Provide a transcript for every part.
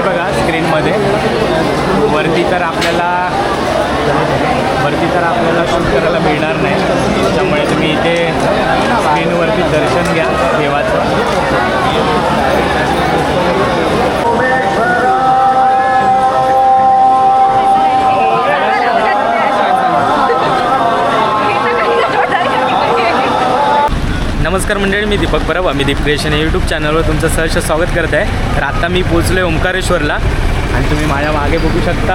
बघा स्क्रीनमध्ये वरती तर आपल्याला शूट करायला मिळणार नाही, त्यामुळे तुम्ही इथे स्क्रीनवरती दर्शन घ्या देवाचं. नमस्कार मंडळी, मी दीपक परब, मी दीप क्रिएशन या यूट्यूब चॅनलवर तुमचं सहर्ष स्वागत करत आहे. तर आत्ता मी पोचलो आहे ओंकारेश्वरला आणि तुम्ही माझ्या मागे बघू शकता.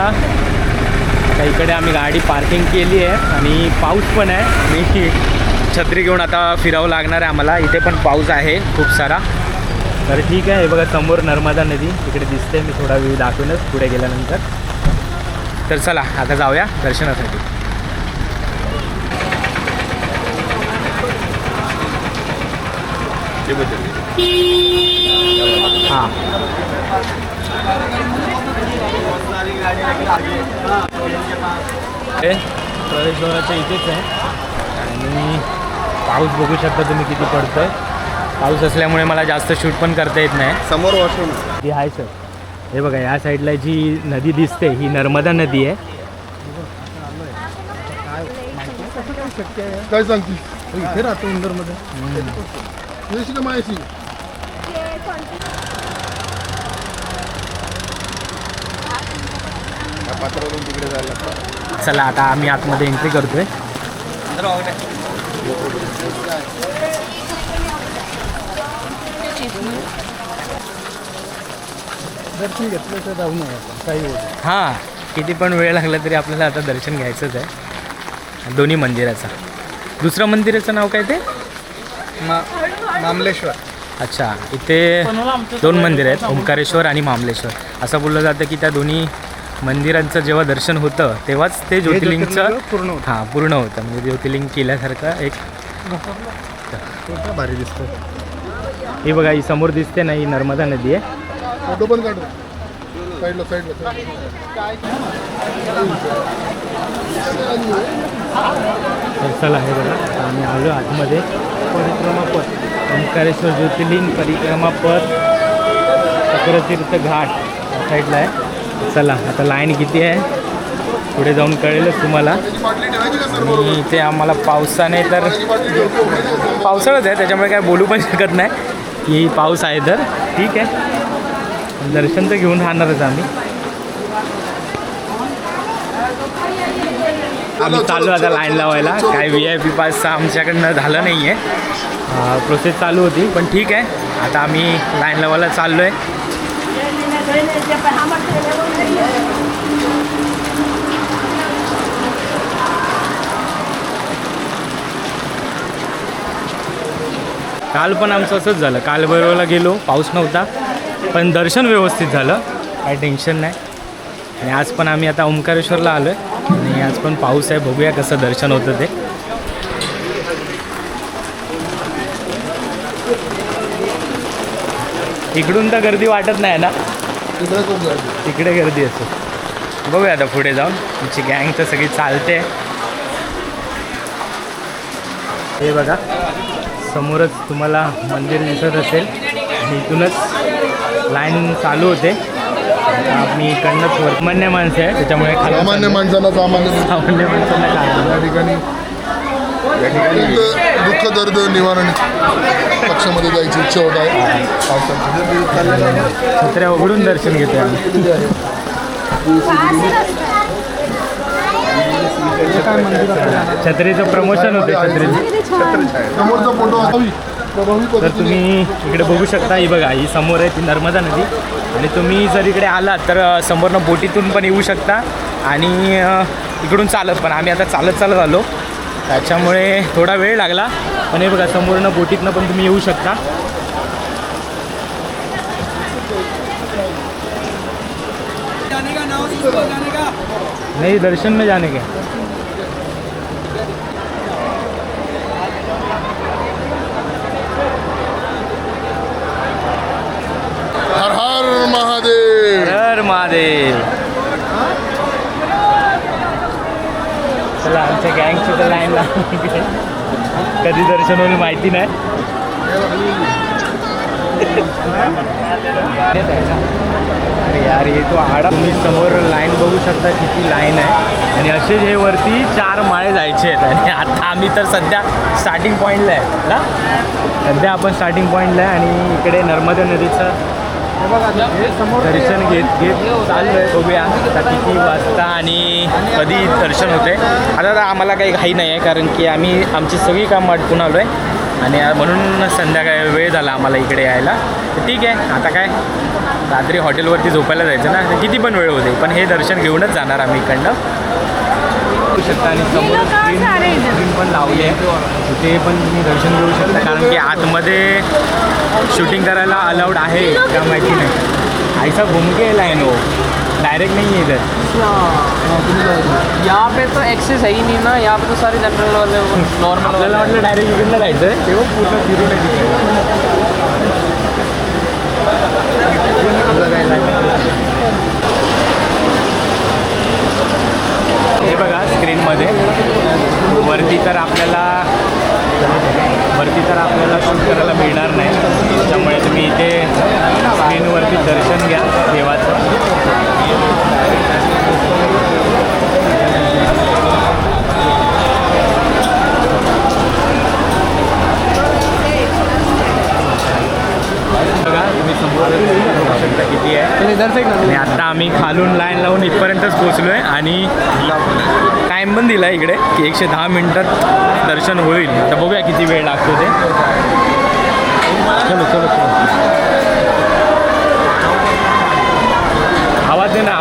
आता इकडे आम्ही गाडी पार्किंग केली आहे आणि पाऊस पण आहे. मी छत्री घेऊन आता फिरावं लागणार आहे आम्हाला. इथे पण पाऊस आहे खूप सारा. तर ठीक आहे, हे बघा समोर नर्मदा नदी इकडे दिसते. मी थोडा वेळ दाखवूनच पुढे गेल्यानंतर. तर चला आता जाऊया दर्शनासाठी. हां, प्रवेशद्वाराच्या इथेच आहे आणि पाऊस बघू शकता तुम्ही किती पडतोय. पाऊस असल्यामुळे मला जास्त शूट पण करता येत नाही. समोर वॉशरूम ती आहे सर. हे बघा या साईडला जी नदी दिसते ही नर्मदा नदी आहे. काय सांगते इथे राहतो इंदोरमध्ये का माहिती. तिकडे जायला. चला आता आम्ही आतमध्ये एंट्री करतोय. दर्शन घेतलं तर जाऊ नये काही होत. हां, किती पण वेळ लागला तरी आपल्याला आता दर्शन घ्यायचंच आहे दोन्ही मंदिराचं. दुसरं मंदिराचं नाव काय ते? मामलेश्वर. अच्छा, इथे दोन मंदिर आहेत, ओंकारेश्वर आणि मामलेश्वर. असं बोललं जातं की त्या दोन्ही मंदिरांचं जेव्हा दर्शन होतं तेव्हाच ते ज्योतिर्लिंगचं पूर्ण होतं. म्हणजे ज्योतिर्लिंग केल्यासारखं एक भारी दिसतो. ही बघा ही समोर दिसते ना, ही नर्मदा नदी आहे. फोटो पण काढू साईडला साईडला. तर चला हे बघा आम्ही आलो आतमध्ये. परिक्रमा पथ, ओंकारेश्वर ज्योतिर्लिंग परिक्रमा पथ, चक्रतीर्थ घाट या साईडला आहे. चला आता लाईन किती आहे पुढे जाऊन कळेलच तुम्हाला. आणि इथे आम्हाला पावसाने तर पावसाळाच आहे त्याच्यामुळे काय बोलू पण शकत नाही की पाऊस आहे. तर ठीक आहे, दर्शन तर घेऊन राहणारच आम्ही. आम्ही चालू आता लाईन लावायला. काय VIP पास आमच्याकडनं झालं नाही आहे, प्रोसेस चालू होती. पण ठीक आहे, आता आम्ही लाईन लावायला चाललो आहे. काल पण आमचं असंच झालं. काल भैरवला गेलो, पाऊस नव्हता पण दर्शन व्यवस्थित झालं, काही टेन्शन नाही. आणि आज पण आम्ही आता ओंकारेश्वरला आलो आहे आणि आज पण पाऊस आहे. बघूया कसं दर्शन होतं ते. इकडून तर गर्दी वाटत नाही ना, तिकडे गर्दी असते. बघूया आता पुढे जाऊन. आमची गँग तर सगळी चालते. हे बघा समोरच तुम्हाला मंदिर दिसत असेल आणि इथूनच लाईन चालू होते. मी इकडनंच वर्तमान्य माणसं आहे त्याच्यामुळे सामान्य माणसांना सामान्य माणसांना या ठिकाणी दुःख दर्द निवारण पक्षामध्ये जायची इच्छा होत आहे. छत्र्या उघडून दर्शन घेतो आम्ही. छत्रीचं प्रमोशन होते. समोरचा फोटो तर तुम्ही इकडे बघू शकता. ही बघा ही समोर आहे ती नर्मदा नदी. आणि तुम्ही जर इकडे आलात तर समोरनं बोटीतून पण येऊ शकता आणि इकडून चालत पण. आम्ही आता चालत आलो त्याच्यामुळे थोडा वेळ लागला. पण हे बघा समोरनं बोटीतनं पण तुम्ही येऊ शकता. नहीं, दर्शन में जाने के. हर हर महादेव. हर महादेव. चला आमच्या गँगची तर लाईन लागली. कधी दर्शन होईल माहिती नाही. अरे यार हे तो आडा तुम्ही समोर लाईन बघू शकता किती लाईन आहे आणि असेच हे वरती 4 माळे जायचे आहेत आणि आता आम्ही तर सध्या स्टार्टिंग पॉईंटला आहे ना. सध्या आपण स्टार्टिंग पॉईंटला आहे आणि इकडे नर्मदा नदीचं दर्शन घेत चालू आहे. बघूया आता किती वाजता आणि कधी दर्शन होते. आता आम्हाला काही घाई नाही आहे कारण की आम्ही आमची सगळी कामं आटपून आलो आहे आणि म्हणून संध्याकाळी वेळ झाला आम्हाला इकडे यायला. तर ठीक आहे आता काय रात्री हॉटेलवरती झोपायला जायचं ना, तर किती पण वेळ होते पण हे दर्शन घेऊनच जाणार आम्ही इकडनं. होऊ शकता आणि समोर स्क्रीन पण लावली आहे तिथे पण तुम्ही दर्शन घेऊ शकता कारण की आतमध्ये शूटिंग करायला अलाउड आहे का माहिती नाही. ऐसा घूम के लाईन हो डायरेक्ट नहीं है इधर. यहाँ पे तो एक्सेस है ही नहीं ना, यहाँ पे तो सारे जनरल वाले नॉर्मल आपल्याला वाटलं डायरेक्ट इकडनं जायचं आहे तेव्हा पूर्ण फिरून आहे हे बघा स्क्रीनमध्ये वरती तर आपल्याला शूट करायला मिळणार नाही त्यामुळे तुम्ही इथे स्क्रीनवरती दर्शन घ्या देवाचं. बघा तुम्ही समोर बघू शकता किती आहे आणि आता आम्ही खालून लाईन लावून इथपर्यंतच पोहोचलो आहे आणि टाईम पण दिला इकडे की 110 मिनटात दर्शन होईल. तर बघूया किती वेळ लागतो ते. चलो चलो चलो आवाज दे ना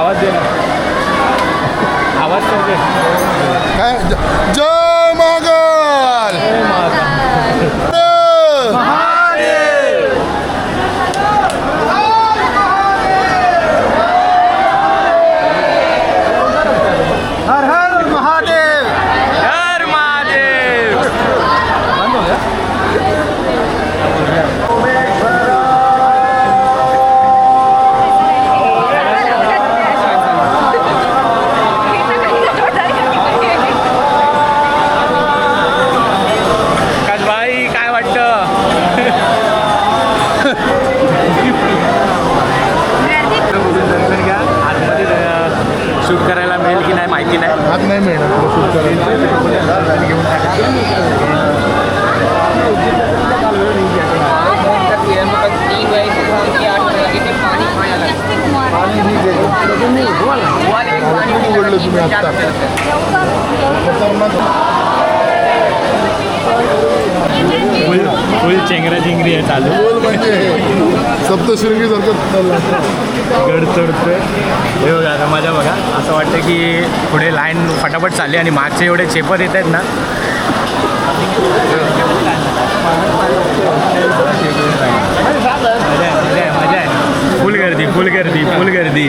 आवाज करते काय जय महाकाल. हर महादेव. बंद हो गया. भाई काय वाटतं आतमध्ये शूट करायला मिळेल की नाही माहिती नाही. हात नाही मिळणार शूट उघडलं तुम्ही आता फुल चेंगरा चिंगरी आहे चालू. म्हणजे सप्तशृंगी सारखं गड चढतोय हे बघा आता माझ्या बघा असं वाटतं की पुढे लाईन फटाफट चालली आणि मागचे एवढे चेपत येत आहेत ना. मजा आहे फुल गर्दी.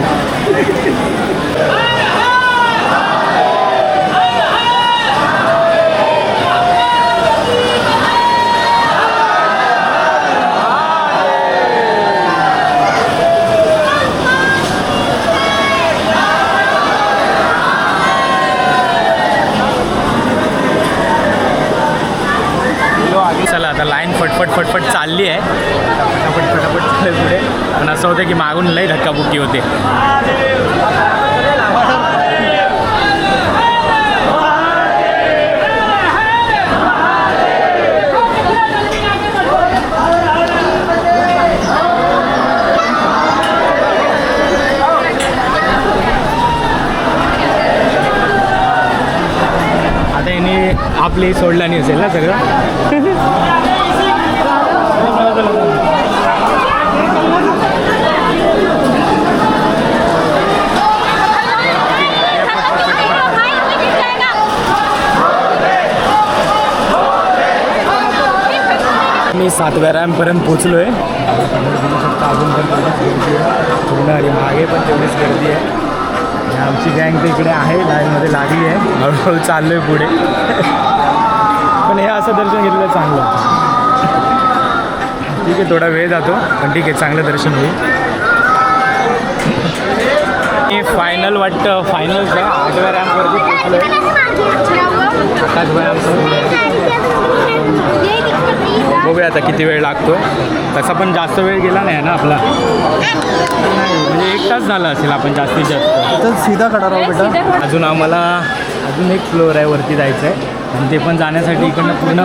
चला आता लाईन फटफट चालली आहे. फटाफट चालले पुढे पण असं होतं की मागून लई धक्काबुक्की होते. आता याने आपली सोडला नाही असेल ना सगळं. मी 7व्या रॅम्पपर्यंत पोचलो आहे. अजून पण पूर्ण आणि मागे पण तेवढीच गर्दी आहे. आणि आमची गँग तर इकडे आहे लाईनमध्ये लागली आहे. हळूहळू चाललो आहे पुढे. पण हे असं दर्शन घेतलं चांगलं. ठीक आहे थोडा वेळ जातो पण ठीक आहे चांगलं दर्शन होईल. फायनल वाटतं फायनलचं 8व्या रॅम्पवरती पोचलो आहे. आकाश भाई आमचं बघूया आता किती वेळ लागतो. तसा पण जास्त वेळ गेला नाही ना आपला, नाही म्हणजे 1 तास झाला असेल आपण जास्तीत जास्त. तर सीधा खडा राहू बेटा. अजून आम्हाला अजून एक फ्लोअर आहे वरती जायचं आहे आणि ते पण जाण्यासाठी इकडनं पूर्ण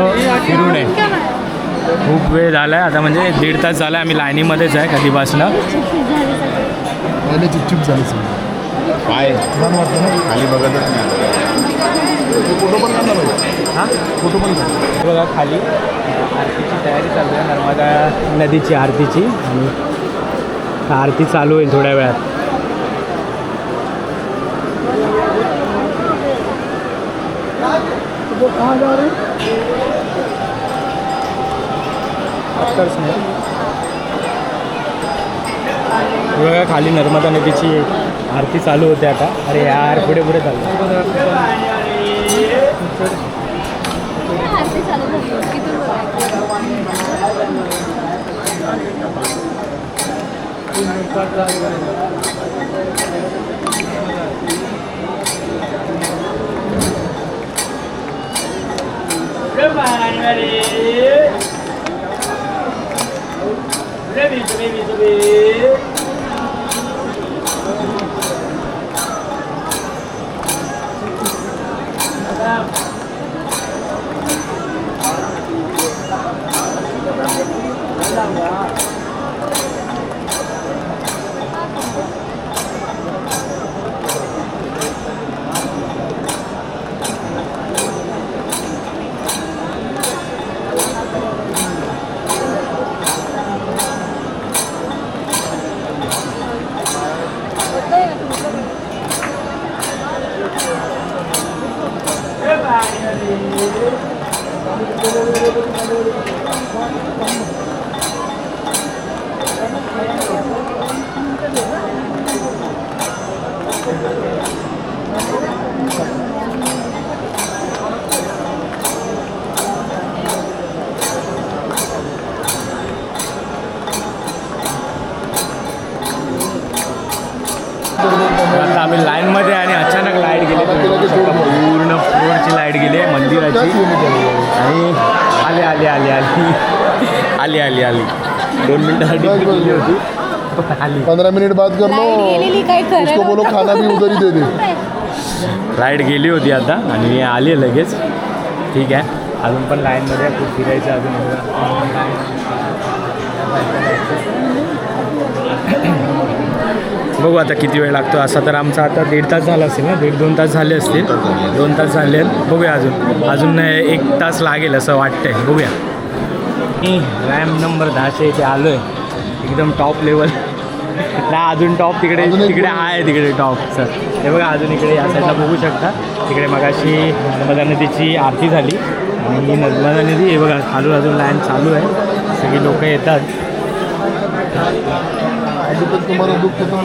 फिरून आहे. खूप वेळ झाला आहे आता, म्हणजे 1.5 तास झाला आहे आम्ही लाईनीमध्येच आहे कधीपासनं. पहिले चिपचिप झाली सगळं. काय छान वाटतं ना. खाली बघतच नाही. फोटो पण काढणार आहे. हां फोटो पण काढ. बघा खाली आरतीची तयारी चालू आहे, नर्मदा नदीची आरतीची, आणि आरती चालू होईल थोड्या वेळात. बघा खाली नर्मदा नदीची आरती चालू होते आता. अरे यार पुढे पुढे चालू. आता आम्ही लाईनमध्ये आणि अचानक लाईट गेली, पूर्ण फ्लोअरची लाईट गेली आहे मंदिराची. आणि आली आली आली आली आली आली आली 2 मिनिटासाठी गेली होती, आली. 15 मिनट बाद कर लो. उसको बोलो खाना भी उधर ही दे दे. लाईट गेली होती आता आणि आली आहे लगेच. ठीक आहे, अजून पण लाईनमध्ये खूप फिरायचं अजून. बघू आता किती वेळ लागतो. असा तर आमचा आता 1.5 तास झाला असेल ना, 1.5-2 तास झाले असतील. 2 तास झाले आहेत. बघूया अजून 1 तास लागेल असं वाटतंय. बघूया. मी रॅम्प नंबर 10 इथे आलो आहे, एकदम टॉप लेवल. नाही अजून टॉप तिकडे आहे, तिकडे टॉप सर. हे बघा अजून इकडे या साईडला बघू शकता. तिकडे मगाशी नर्मदा नदीची आरती झाली आणि नर्मदा नदी हे बघा खालून अजून लाईन चालू आहे, सगळी लोक येतात. तुम्हाला दुःख होतं.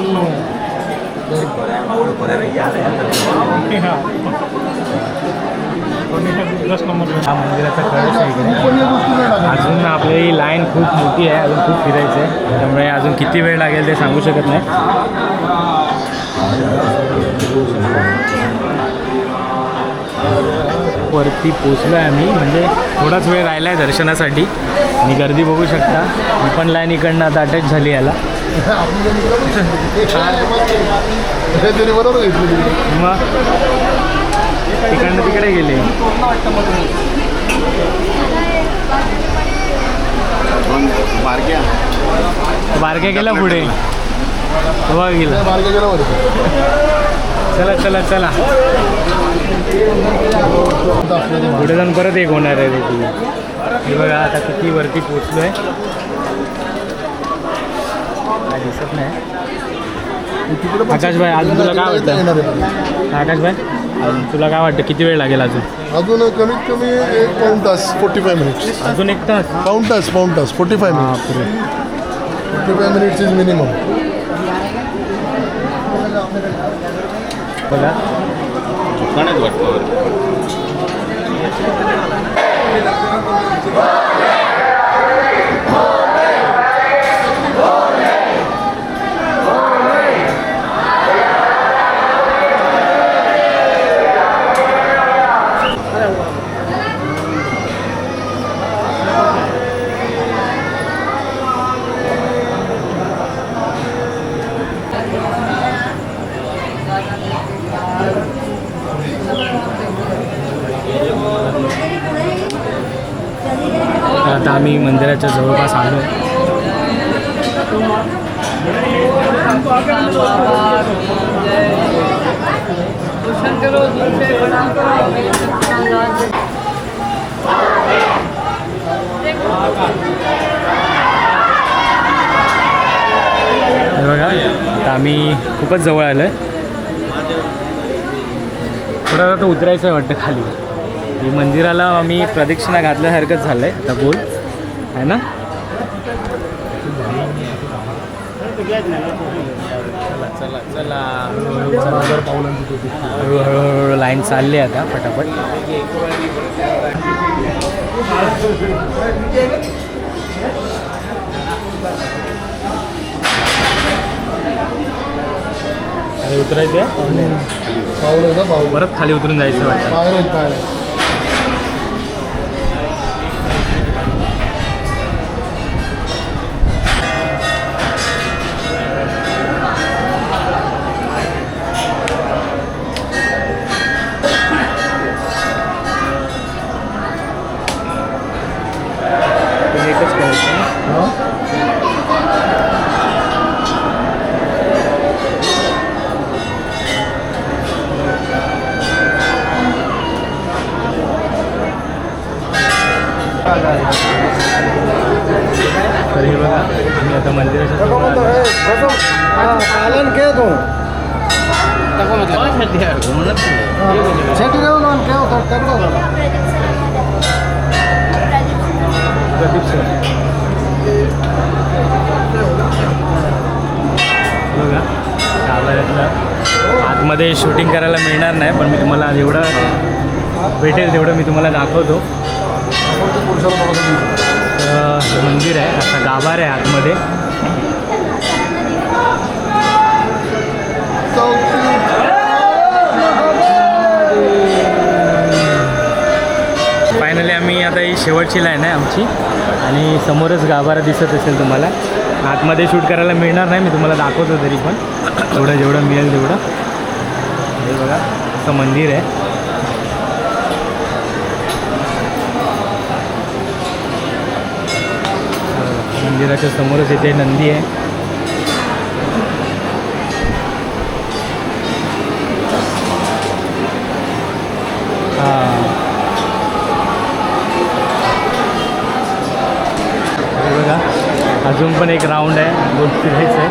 हा मंदिराचा कळस आहे इकडे. अजून आपली लाईन खूप मोठी आहे, अजून खूप फिरायचं आहे, त्यामुळे अजून किती वेळ लागेल ते सांगू शकत नाही. वरती पोचलो आहे आम्ही, म्हणजे थोडाच वेळ राहिला आहे दर्शनासाठी. आणि गर्दी बघू शकता. ही पण लाईन इकडनं आता अटॅच झाली याला. बरोबर घेतली. मग तिकडनं तिकडे गेले. बारक्या गेला पुढे, बघा गेला. मार्ग गेला वरती. चला चला चला, पुढे जाऊन परत एक होणार आहे तिथे. हे बघा आता किती वरती पोचलो आहे, काय दिसत नाही. आकाशभाई अजून तुला काय वाटतं? आकाशभाई अजून तुला काय वाटतं किती वेळ लागेल अजून? अजून कमीत कमी 1 पाऊण तास, 45 मिनिट्स. अजून 1 तास? पाऊण तास 45 मिनिट्स. 45 minutes is minimum. बघा दुकानात वाटतं. आम्ही मंदिराच्या जवळपास आलो आहे. हे बघा आता आम्ही खूपच जवळ आलो आहे. थोडं आता उतरायचं आहे वाटतं खाली. हे मंदिराला आम्ही प्रदक्षिणा घातल्यासारखंच झालं आहे आता गोल आहे ना. चला चला चला हळूहळू लाईन चालली आहे आता पटापट. खाली उतरायचं आहे पाऊल ना पाऊल परत खाली उतरून जायचं वाटतं. पायऱ्या पायऱ्या एकच करायचं. तर हे बघा आम्ही आता मंदिराच्या समोर आलो. पालन के तू छेटी घेऊन आण काय होतं तगडं प्रदीप सर बघा गाभाऱ्यातलं आतमध्ये शूटिंग करायला मिळणार नाही पण मी तुम्हाला जेवढं भेटेल तेवढं मी तुम्हाला दाखवतो. मंदिर आहे असा गाभार आहे आतमध्ये. फायनली आम्ही आता ही शेवटची लाईन आहे आमची आणि समोरच गाभारा दिसत असेल तुम्हाला. आतमध्ये शूट करायला मिळणार नाही मी तुम्हाला दाखवतो तरी पण जेवढं मिळेल तेवढं. हे बघा असं मंदिर आहे. मंदिराच्या समोरच इथे नंदी आहे. हे बघा अजून पण एक राऊंड आहे गोल फिरायचं आहे.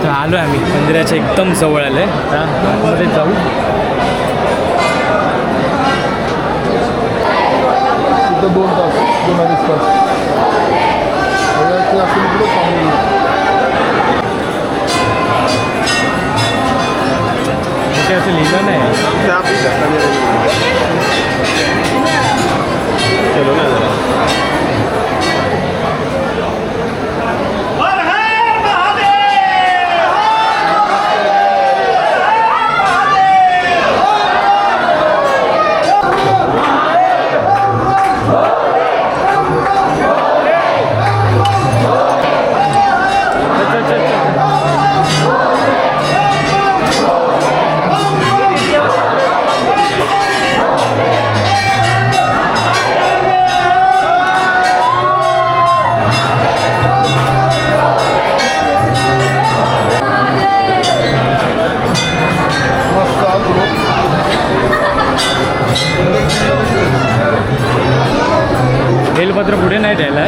तर आलो आहे आम्ही मंदिराच्या एकदम जवळ आलो आहे. आता आतमध्ये जाऊ. तिथं 2 तास 2-2.5 तास असं इकडे पाहून इथे असं लिहिलं नाही. चलो ना जरा. बेलपत्र पुढे नाही द्यायला.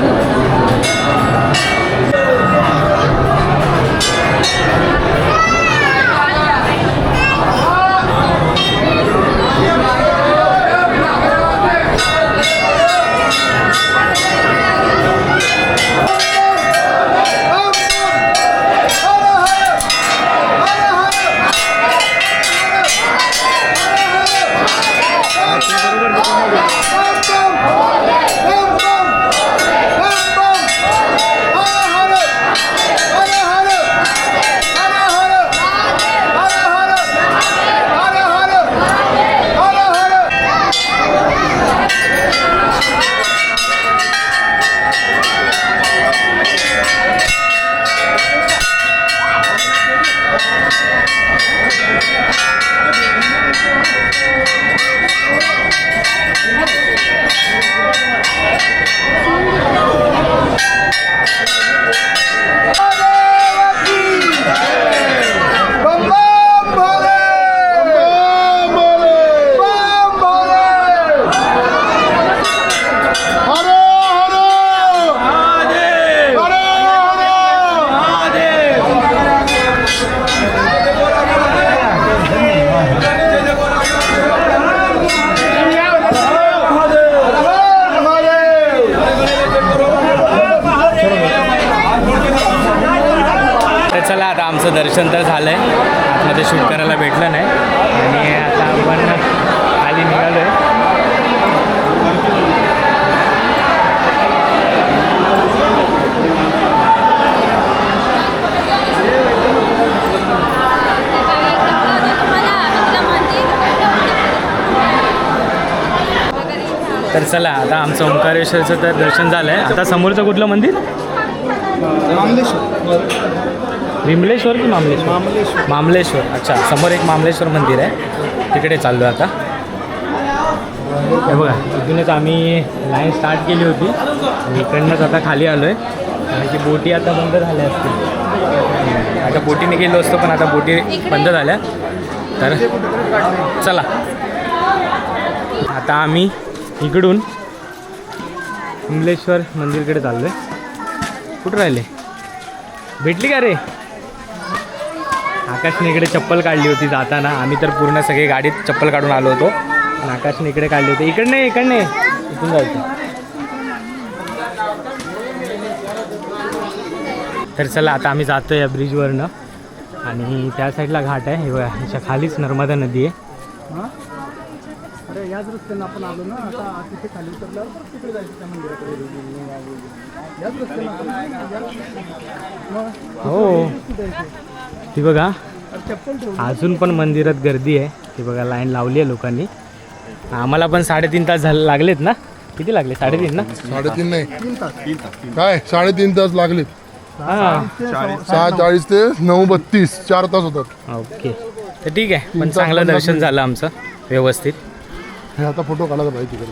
आमचं दर्शन तर झालं आहे, आतमध्ये शूट करायला भेटलं नाही आणि आता आपण खाली निघालो आहे. तर चला आता आमचं ओंकारेश्वरचं तर दर्शन झालं आहे. आता समोरचं कुठलं मंदिर? विमलेश्वर की मामलेश्वर? मामलेश्वर. अच्छा, समोर एक मामलेश्वर मंदिर आहे, तिकडे चाललो आता. हे बघा, इथूनच आम्ही लाईन स्टार्ट केली होती आणि इकडनंच आता खाली आलो आहे, कारण की बोटी आता बंद झाल्या असतील. आता बोटीने गेलो असतो पण आता बोटी बंद झाल्या. तर चला आता आम्ही इकडून विमलेश्वर मंदिरकडे चाललो आहे. कुठं राहिले? भेटली का रे? आकाशने इकडे चप्पल काढली होती जाताना. आम्ही तर पूर्ण सगळे गाडीत चप्पल काढून आलो होतो आणि आकाशने इकडे काढली होती. इकडे इथून जायचं. तर चला आता आम्ही जातो या ब्रिजवरनं आणि त्या साईडला घाट आहे. हे बघा, ह्याच्या खालीच नर्मदा नदी आहे. अरे याच रस्त्यानं आपण आलो ना, आता तिथे खाली उतरल्यावर तिकडे जायचं त्या मंदिराकडे. याच रस्त्यानं हो, ती बघा अजून पण मंदिरात गर्दी आहे. ती बघा लाईन लावली आहे लोकांनी. आम्हाला पण 3.5 तास लागलेत ना? किती लागले? 3.5 ना? 3.5 नाही, काय 3.5 तास लागलेत. हां, 6:40 ते 9:32 4 तास होतात. ओके. तर ठीक आहे, पण चांगलं दर्शन झालं आमचं व्यवस्थित. हे आता फोटो काढायला पाहिजे तिकडे.